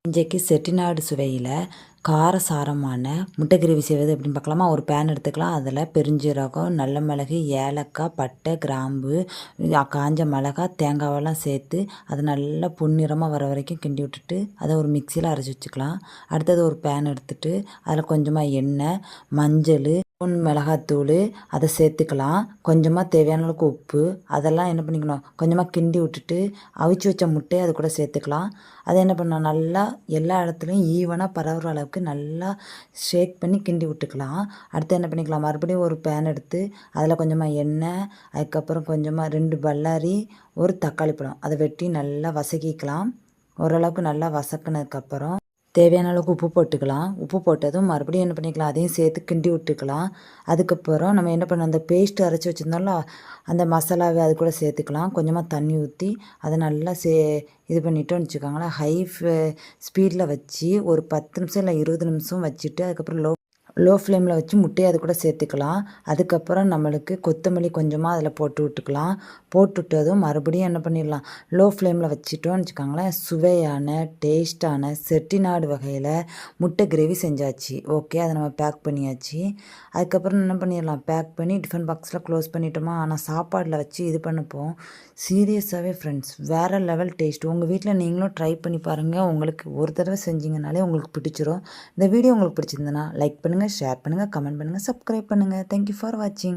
இன்றைக்கு செட்டிநாடு சுவையில் காரசாரமான முட்டை கிரேவி செய்வது எப்படின்னு பார்க்கலாமா. ஒரு பேன் எடுத்துக்கலாம். அதில் பெருஞ்சீரகம், நல்ல மிளகு, ஏலக்காய், பட்டை, கிராம்பு, காஞ்ச மிளகாய், தேங்காவெல்லாம் சேர்த்து அதை நல்லா பொன்னிறமாக வர வரைக்கும் கிண்டி விட்டுட்டு அதை ஒரு மிக்சியில் அரைச்சி வச்சுக்கலாம். அடுத்தது ஒரு பேன் எடுத்துகிட்டு அதில் கொஞ்சமாக எண்ணெய், மஞ்சள், மிளகாத்தூள் அதை சேர்த்துக்கலாம். கொஞ்சமாக தேவையான அளவுக்கு உப்பு, அதெல்லாம் என்ன பண்ணிக்கணும், கொஞ்சமாக கிண்டி விட்டுட்டு அவிச்சு வச்ச முட்டையை அது கூட சேர்த்துக்கலாம். அதை என்ன பண்ணணும், நல்லா எல்லா இடத்துலையும் ஈவனாக பரவுற அளவுக்கு நல்லா ஷேக் பண்ணி கிண்டி விட்டுக்கலாம். அடுத்து என்ன பண்ணிக்கலாம், மறுபடியும் ஒரு பேன் எடுத்து அதில் கொஞ்சமாக எண்ணெய், அதுக்கப்புறம் கொஞ்சமாக 2 பல்லாரி, ஒரு தக்காளி பழம் அதை வெட்டி நல்லா வதக்கிக்கலாம். ஓரளவுக்கு நல்லா வதக்குனதுக்கப்புறம் தேவையான அளவுக்கு உப்பு போட்டுக்கலாம். உப்பு போட்டதும் மறுபடியும் என்ன பண்ணிக்கலாம், அதையும் சேர்த்து கிண்டி விட்டுக்கலாம். அதுக்கப்புறம் நம்ம என்ன பண்ணோம், அந்த பேஸ்ட்டு அரைச்சி வச்சுருந்தோம்ல அந்த மசாலாவை அது கூட சேர்த்துக்கலாம். கொஞ்சமாக தண்ணி ஊற்றி அதை நல்லா இது பண்ணிட்டோம்னு வச்சுக்கோங்களேன். ஹை ஸ்பீடில் வச்சு ஒரு 10 நிமிஷம் இல்லை 20 நிமிஷம் வச்சுட்டு அதுக்கப்புறம் லோ ஃப்ளேமில் வச்சு முட்டையை அது கூட சேர்த்துக்கலாம். அதுக்கப்புறம் நம்மளுக்கு கொத்தமல்லி கொஞ்சமாக அதில் போட்டு விட்டுக்கலாம். போட்டுவிட்டதும் மறுபடியும் என்ன பண்ணிடலாம், லோ ஃப்ளேமில் வச்சுட்டோம்னு வச்சுக்கோங்களேன். சுவையான டேஸ்ட்டான செட்டிநாடு வகையில் முட்டை கிரேவி செஞ்சாச்சு. ஓகே, அதை நம்ம பேக் பண்ணியாச்சு. அதுக்கப்புறம் என்ன பண்ணிடலாம், பேக் பண்ணி டிஃபன் பாக்ஸில் க்ளோஸ் பண்ணிட்டோமா. ஆனால் சாப்பாடில் வச்சு இது பண்ணப்போம் சீரியஸாகவே ஃப்ரெண்ட்ஸ் வேறு லெவல் டேஸ்ட். உங்கள் வீட்டில் நீங்களும் ட்ரை பண்ணி பாருங்கள். உங்களுக்கு ஒரு தடவை செஞ்சிங்கனாலே உங்களுக்கு பிடிச்சிரும். இந்த வீடியோ உங்களுக்கு பிடிச்சிருந்தனா லைக் பண்ணுங்கள், ஷேர் பண்ணுங்கள், கமெண்ட் பண்ணுங்கள், சப்ஸ்கிரைப் பண்ணுங்கள். தேங்க்யூ ஃபார் வாட்சிங்.